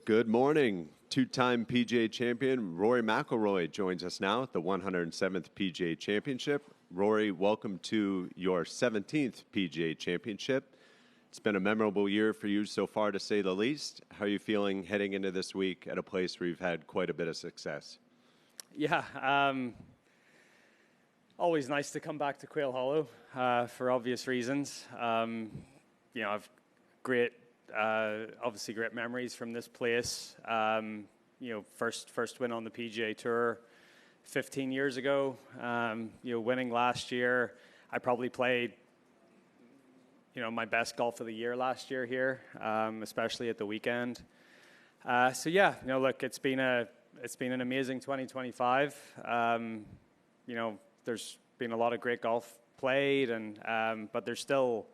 Good morning. Two-time PGA champion Rory McIlroy joins us now at the 107th PGA Championship. Rory, welcome to your 17th PGA Championship. It's been a memorable year for you so far, to say the least. How are you feeling heading into this week at a place where you've had quite a bit of success? Yeah, always nice to come back to Quail Hollow for obvious reasons. I've obviously great memories from this place. First win on the PGA Tour 15 years ago. Winning last year. I probably played, my best golf of the year last year here, especially at the weekend. Look, it's been an amazing 2025. There's been a lot of great golf played, but there's still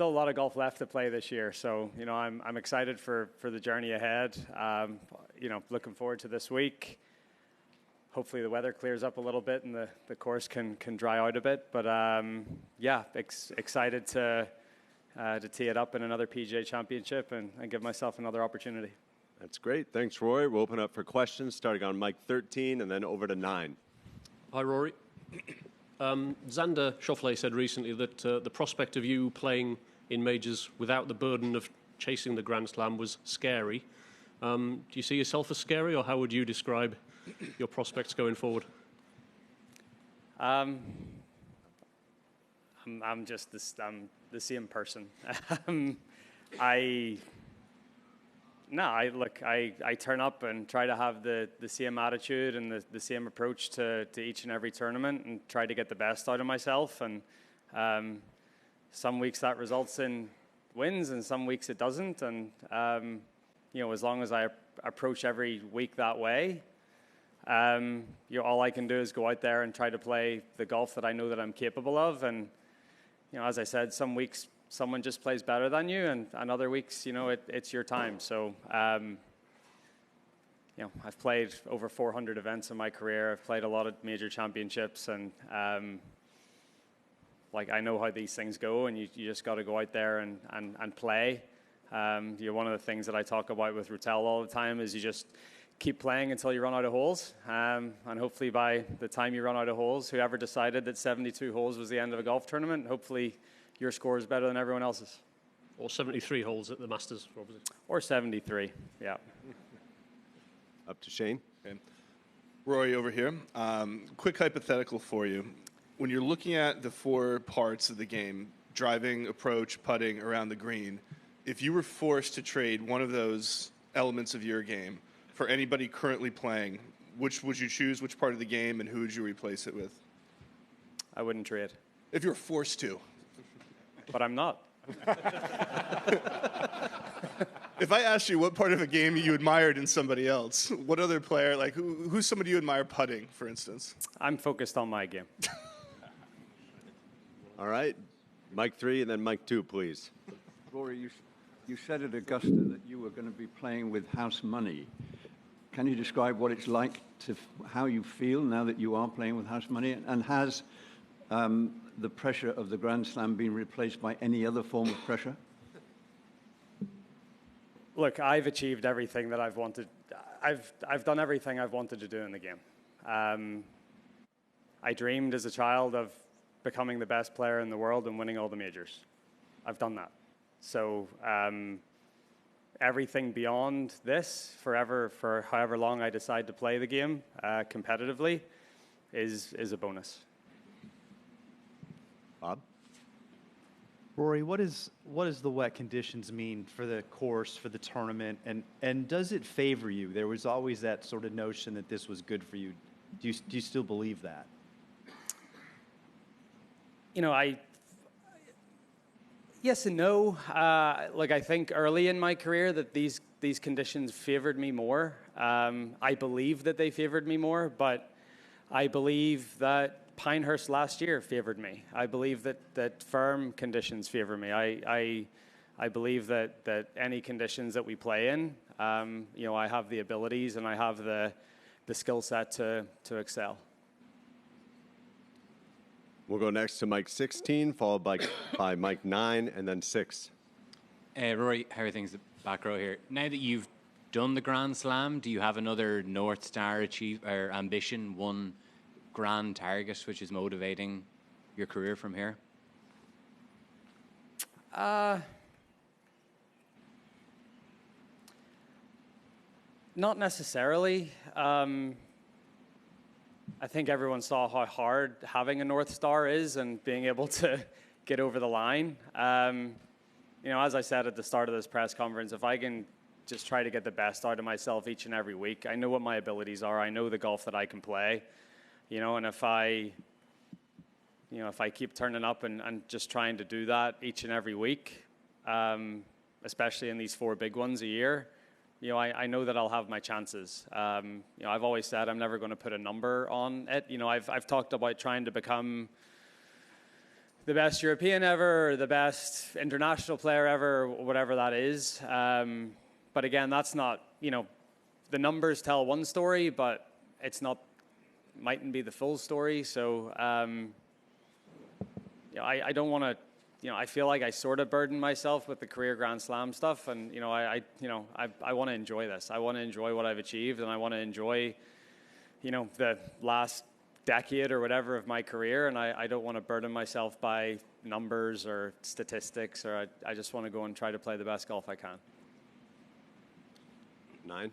a lot of golf left to play this year. So, I'm excited for the journey ahead. Looking forward to this week. Hopefully the weather clears up a little bit and the course can dry out a bit. But, excited to tee it up in another PGA Championship and give myself another opportunity. That's great. Thanks, Rory. We'll open up for questions starting on mic 13 and then over to 9. Hi, Rory. Xander Schauffele said recently that the prospect of you playing in majors without the burden of chasing the Grand Slam was scary. Do you see yourself as scary, or how would you describe your prospects going forward? I'm just the same person. I turn up and try to have the same attitude and the same approach to each and every tournament and try to get the best out of myself. And some weeks that results in wins and some weeks it doesn't. And, as long as I approach every week that way, all I can do is go out there and try to play the golf that I know that I'm capable of. And, as I said, some weeks someone just plays better than you, and other weeks, it's your time. So, I've played over 400 events in my career. I've played a lot of major championships, and I know how these things go, and you just got to go out there and play. One of the things that I talk about with Retooling all the time is you just keep playing until you run out of holes, and hopefully by the time you run out of holes, whoever decided that 72 holes was the end of a golf tournament, hopefully your score is better than everyone else's. Or 73 holes at the Masters, obviously. Or 73, yeah. Up to Shane. Okay. Rory over here. Quick hypothetical for you. When you're looking at the 4 parts of the game, driving, approach, putting, around the green, if you were forced to trade one of those elements of your game for anybody currently playing, which would you choose, which part of the game, and who would you replace it with? I wouldn't trade. If you were forced to. But I'm not. If I asked you what part of a game you admired in somebody else, what other player, who's somebody you admire putting, for instance? I'm focused on my game. All right. Mic 3 and then mic 2, please. Rory, you said at Augusta that you were going to be playing with house money. Can you describe what it's like how you feel now that you are playing with house money? And has the pressure of the Grand Slam been replaced by any other form of pressure? Look, I've achieved everything that I've wanted. I've done everything I've wanted to do in the game. I dreamed as a child of becoming the best player in the world and winning all the majors. I've done that. So everything beyond this, for however long I decide to play the game competitively, is a bonus. Bob? Rory, what is the wet conditions mean for the course, for the tournament, and does it favor you? There was always that sort of notion that this was good for you. Do you still believe that? Yes and no. I think early in my career that these conditions favored me more. I believe that they favored me more, but I believe that Pinehurst last year favored me. I believe that firm conditions favor me. I believe that any conditions that we play in, I have the abilities and I have the skill set to excel. We'll go next to mic 16, followed by mic 9, and then 6. Rory, how are things at back row here? Now that you've done the Grand Slam. Do you have another North Star or ambition, one grand target which is motivating your career from here? Not necessarily. I think everyone saw how hard having a North Star is and being able to get over the line. As I said at the start of this press conference, if I can just try to get the best out of myself each and every week, I know what my abilities are. I know the golf that I can play, and if I keep turning up and just trying to do that each and every week, especially in these 4 big ones a year, I know that I'll have my chances. I've always said I'm never going to put a number on it. I've talked about trying to become the best European ever, or the best international player ever, whatever that is. But again, that's not, the numbers tell one story, but it's not, mightn't be the full story. So, I don't want to, I feel like I sort of burden myself with the career Grand Slam stuff, and I want to enjoy this. I want to enjoy what I've achieved, and I want to enjoy, the last decade or whatever of my career, and I don't want to burden myself by numbers or statistics, or I just want to go and try to play the best golf I can. 9.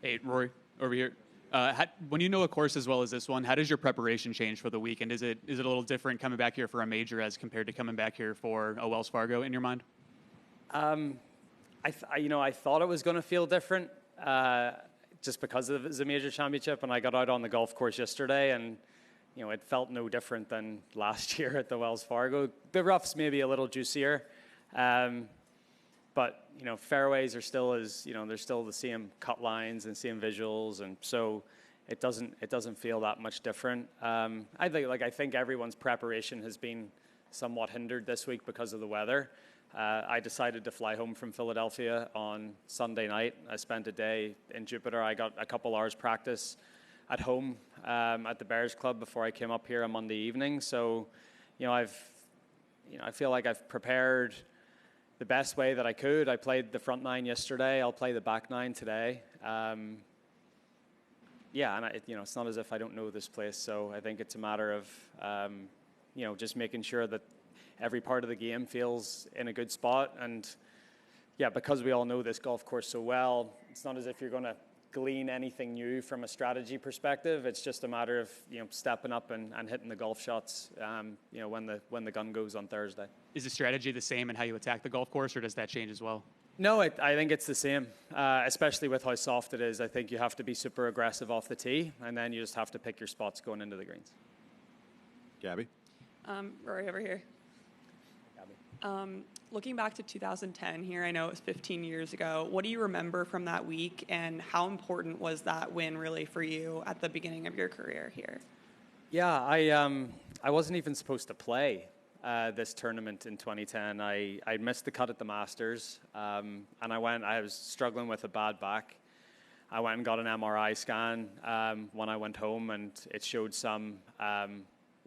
Hey, Rory, over here. When you know a course as well as this one, how does your preparation change for the weekend? Is it a little different coming back here for a major as compared to coming back here for a Wells Fargo in your mind? I thought it was going to feel different just because it was a major championship, and I got out on the golf course yesterday, and it felt no different than last year at the Wells Fargo. The rough's maybe a little juicier, but fairways are still there's still the same cut lines and same visuals, and so it doesn't feel that much different. I think everyone's preparation has been somewhat hindered this week because of the weather. I decided to fly home from Philadelphia on Sunday night. I spent a day in Jupiter. I got a couple hours practice at home at the Bears Club before I came up here on Monday evening. So, I feel like I've prepared the best way that I could. I played the front 9 yesterday. I'll play the back 9 today. And it's not as if I don't know this place. So I think it's a matter of, just making sure that every part of the game feels in a good spot. And because we all know this golf course so well, it's not as if you're going to glean anything new from a strategy perspective. It's just a matter of stepping up and hitting the golf shots when the gun goes on Thursday. Is the strategy the same in how you attack the golf course, or does that change as well? No, I think it's the same, especially with how soft it is. I think you have to be super aggressive off the tee, and then you just have to pick your spots going into the greens. Gabby? Rory over here. Gabby. Looking back to 2010 here, I know it was 15 years ago. What do you remember from that week, and how important was that win really for you at the beginning of your career here? Yeah, I wasn't even supposed to play this tournament in 2010. I missed the cut at the Masters, and I was struggling with a bad back. I went and got an MRI scan when I went home, and it showed some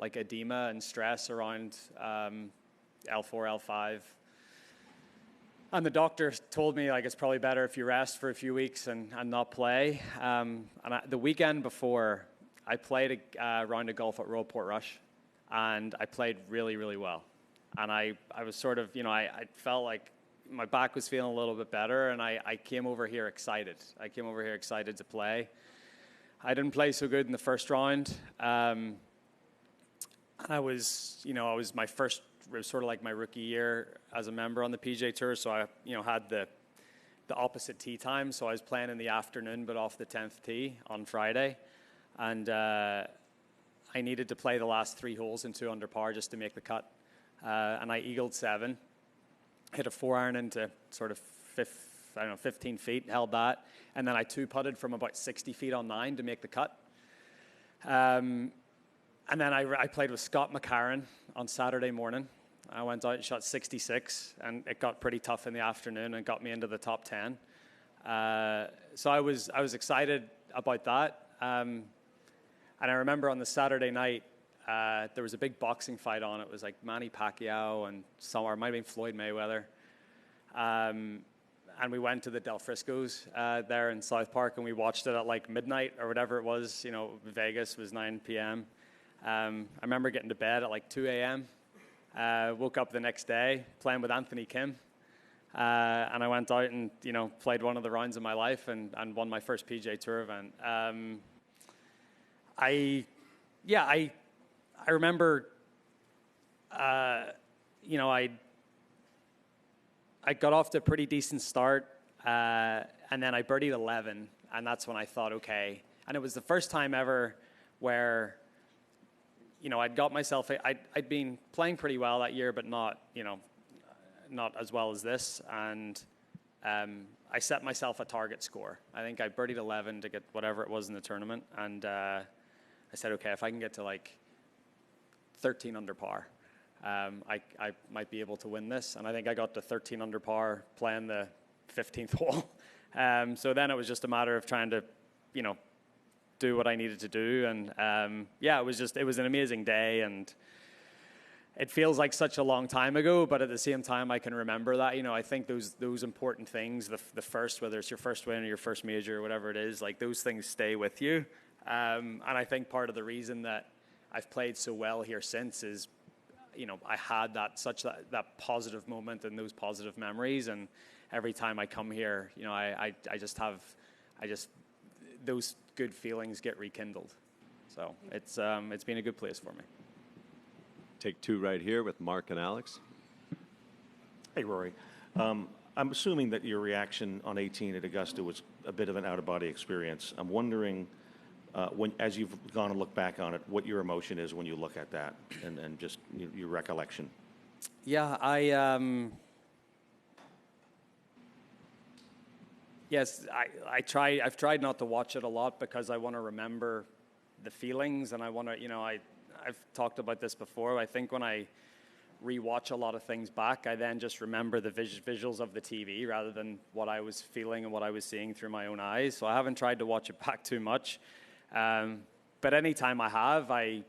edema and stress around L4, L5. And the doctor told me it's probably better if you rest for a few weeks and not play. The weekend before, I played a round of golf at Royal Portrush, and I played really, really well. And I was sort of, I felt like my back was feeling a little bit better, and I came over here excited. I came over here excited to play. I didn't play so good in the first round. And it was sort of like my rookie year as a member on the PGA Tour, so I, had the opposite tee time, so I was playing in the afternoon, but off the 10th tee on Friday, and I needed to play the last 3 holes in 2 under par just to make the cut, and I eagled 7, hit a 4-iron into sort of 15 feet, held that, and then I 2-putted from about 60 feet on 9 to make the cut. And then I played with Scott McCarron on Saturday morning. I went out and shot 66, and it got pretty tough in the afternoon and got me into the top 10. So I was excited about that. And I remember on the Saturday night, there was a big boxing fight on. It was like Manny Pacquiao and it might have been Floyd Mayweather. And we went to the Del Frisco's there in South Park, and we watched it at like midnight or whatever it was. Vegas was 9 p.m. I remember getting to bed at like 2 a.m. Woke up the next day playing with Anthony Kim. And I went out and, played one of the rounds of my life and won my first PGA Tour event. I remember, I got off to a pretty decent start, and then I birdied 11, and that's when I thought, okay. And it was the first time ever where, I'd got myself, I'd been playing pretty well that year, but not as well as this. And I set myself a target score. I think I birdied 11 to get whatever it was in the tournament. And I said, okay, if I can get to like 13 under par, I might be able to win this. And I think I got to 13 under par playing the 15th hole. So then it was just a matter of trying to, do what I needed to do. And it was an amazing day. And it feels like such a long time ago, but at the same time, I can remember that. I think those important things, the first, whether it's your first win or your first major or whatever it is, like those things stay with you. And I think part of the reason that I've played so well here since is, I had that positive moment and those positive memories. And every time I come here, I just those good feelings get rekindled. So it's been a good place for me. Take two right here with Mark and Alex. Hey, Rory. I'm assuming that your reaction on 18 at Augusta was a bit of an out-of-body experience. I'm wondering, as you've gone and looked back on it, what your emotion is when you look at that and just your recollection. Yeah, I've tried not to watch it a lot because I want to remember the feelings, and I want to, I've talked about this before. I think when I rewatch a lot of things back, I then just remember the visuals of the TV rather than what I was feeling and what I was seeing through my own eyes. So I haven't tried to watch it back too much. But anytime I have, I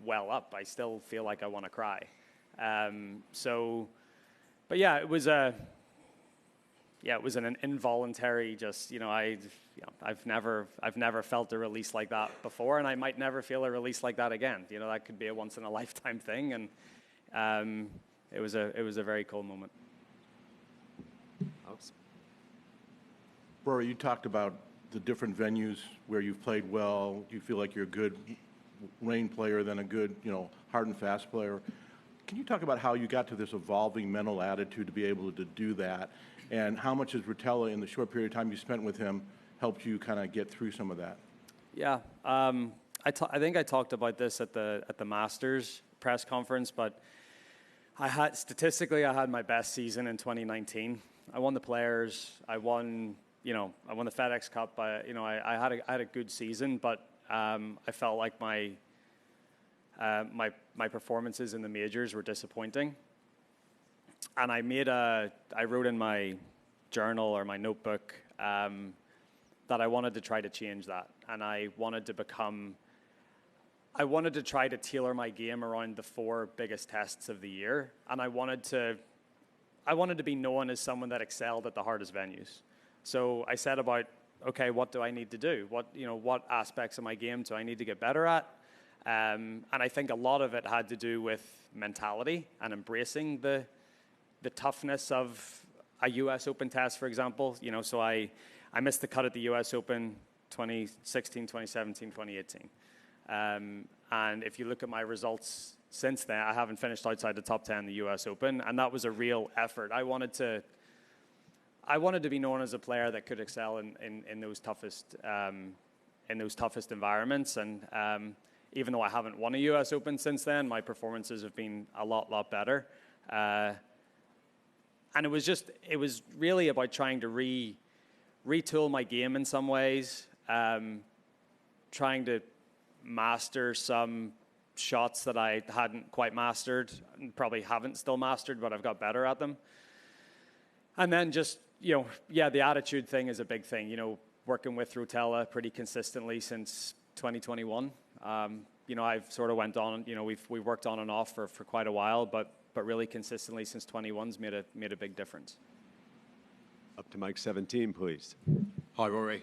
well up. I still feel like I want to cry. But yeah, it was an involuntary, I've never felt a release like that before, and I might never feel a release like that again. That could be a once in a lifetime thing, and it was a very cool moment. Alex? Rory, you talked about the different venues where you've played well. You feel like you're a good rain player than a good, hard and fast player. Can you talk about how you got to this evolving mental attitude to be able to do that? And how much has Rotella, in the short period of time you spent with him, helped you kind of get through some of that? Yeah, I think I talked about this at the Masters press conference, but I had my best season in 2019. I won the Players. I won the FedEx Cup. I had a good season, but I felt like my performances in the majors were disappointing. And I wrote in my journal or my notebook that I wanted to try to change that. And I wanted to try to tailor my game around the 4 biggest tests of the year. And I wanted to be known as someone that excelled at the hardest venues. So I said about, okay, what do I need to do? What aspects of my game do I need to get better at? And I think a lot of it had to do with mentality and embracing the toughness of a U.S. Open test, for example. So I missed the cut at the U.S. Open 2016, 2017, 2018. And if you look at my results since then, I haven't finished outside the top 10 in the U.S. Open, and that was a real effort. I wanted to be known as a player that could excel in those toughest environments. And even though I haven't won a U.S. Open since then, my performances have been a lot better. And it was really about trying to retool my game in some ways, trying to master some shots that I hadn't quite mastered, and probably haven't still mastered, but I've got better at them. And then just, the attitude thing is a big thing. Working with Rotella pretty consistently since 2021. I've sort of went on, we've worked on and off for quite a while, but really consistently since 21's made a big difference. Up to mic 17, please. Hi, Rory.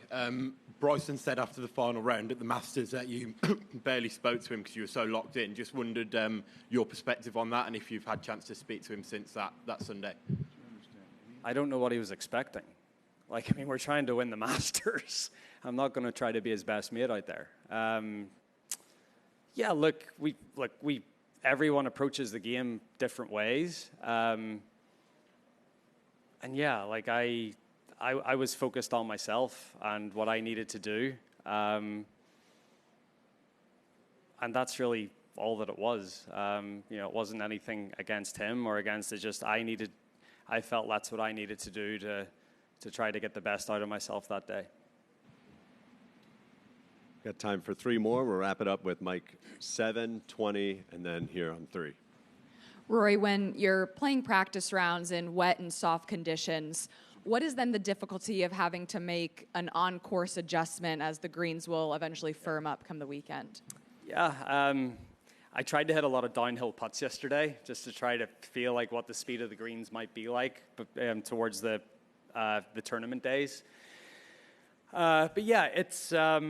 Bryson said after the final round at the Masters that you barely spoke to him because you were so locked in. Just wondered your perspective on that and if you've had a chance to speak to him since that Sunday. I don't know what he was expecting. Like, I mean, we're trying to win the Masters. I'm not going to try to be his best mate out there. Yeah, look, everyone approaches the game different ways. And yeah, like I was focused on myself and what I needed to do. And that's really all that it was. You know, it wasn't anything against him or against it. Just I felt that's what I needed to do to try to get the best out of myself that day. Got time for 3 more. We'll wrap it up with mic 7, 20, and then here on 3. Rory, when you're playing practice rounds in wet and soft conditions, what is then the difficulty of having to make an on-course adjustment as the greens will eventually firm up come the weekend? Yeah, I tried to hit a lot of downhill putts yesterday just to try to feel like what the speed of the greens might be like towards the tournament days. But yeah, it's a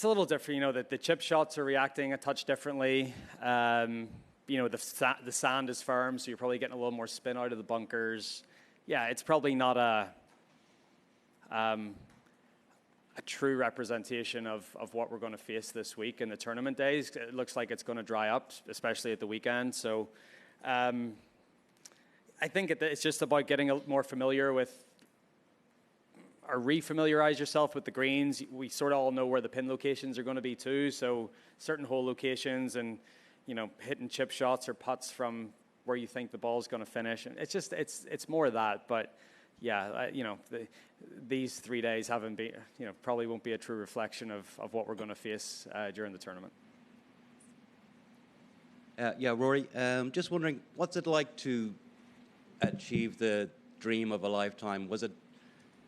little different. You know, that the chip shots are reacting a touch differently. You know, the sand is firm, so you're probably getting a little more spin out of the bunkers. Yeah, it's probably not a true representation of what we're going to face this week in the tournament days. It looks like it's going to dry up, especially at the weekend. So I think it's just about getting more familiar with, or refamiliarize yourself with the greens. We sort of all know where the pin locations are going to be too. So certain hole locations and, you know, hitting chip shots or putts from where you think the ball's going to finish. And it's more of that. But yeah, you know, these 3 days haven't been, you know, probably won't be a true reflection of what we're going to face during the tournament. Yeah, Rory, just wondering, what's it like to achieve the dream of a lifetime? Was it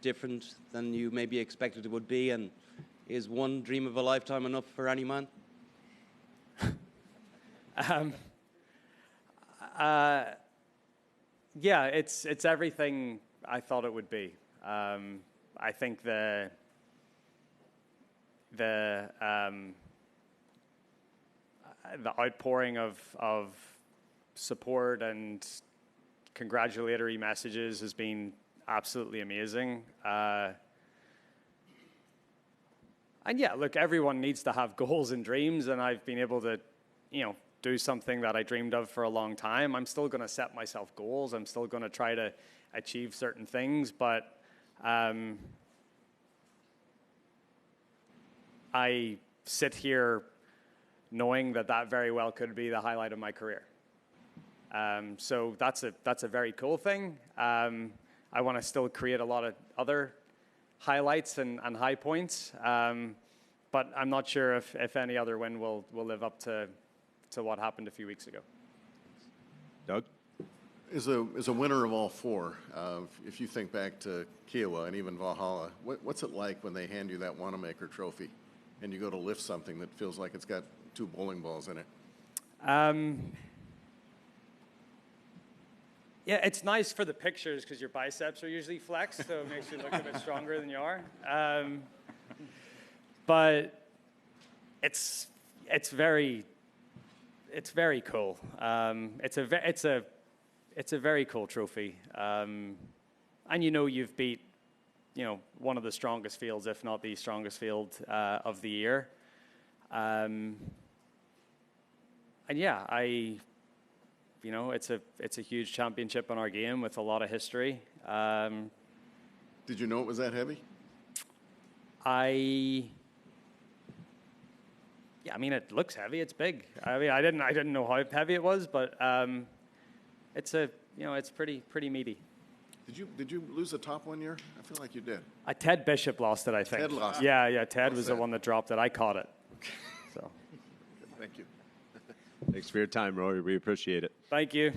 different than you maybe expected it would be? And is one dream of a lifetime enough for any man? Yeah, it's everything I thought it would be. I think the outpouring of support and congratulatory messages has been absolutely amazing. And yeah, look, everyone needs to have goals and dreams, and I've been able to, you know, do something that I dreamed of for a long time. I'm still going to set myself goals. I'm still going to try to achieve certain things, but I sit here knowing that very well could be the highlight of my career. So that's a very cool thing. I want to still create a lot of other highlights and high points, but I'm not sure if any other win will live up to what happened a few weeks ago. Doug? As a winner of all 4, if you think back to Kiowa and even Valhalla, what's it like when they hand you that Wanamaker trophy and you go to lift something that feels like it's got 2 bowling balls in it? Yeah, it's nice for the pictures because your biceps are usually flexed, so it makes you look a bit stronger than you are. But it's very cool. It's a very cool trophy, and you know you've beat, you know, one of the strongest fields, if not the strongest field of the year. And yeah, you know, it's a huge championship in our game with a lot of history. Did you know it was that heavy? Yeah, I mean, it looks heavy. It's big. I mean, I didn't know how heavy it was, but it's pretty meaty. Did you lose the top one year? I feel like you did. Ted Bishop lost it, I think. Ted lost it. Yeah. Ted was the one that dropped it. I caught it. So. Thank you. Thanks for your time, Rory. We appreciate it. Thank you.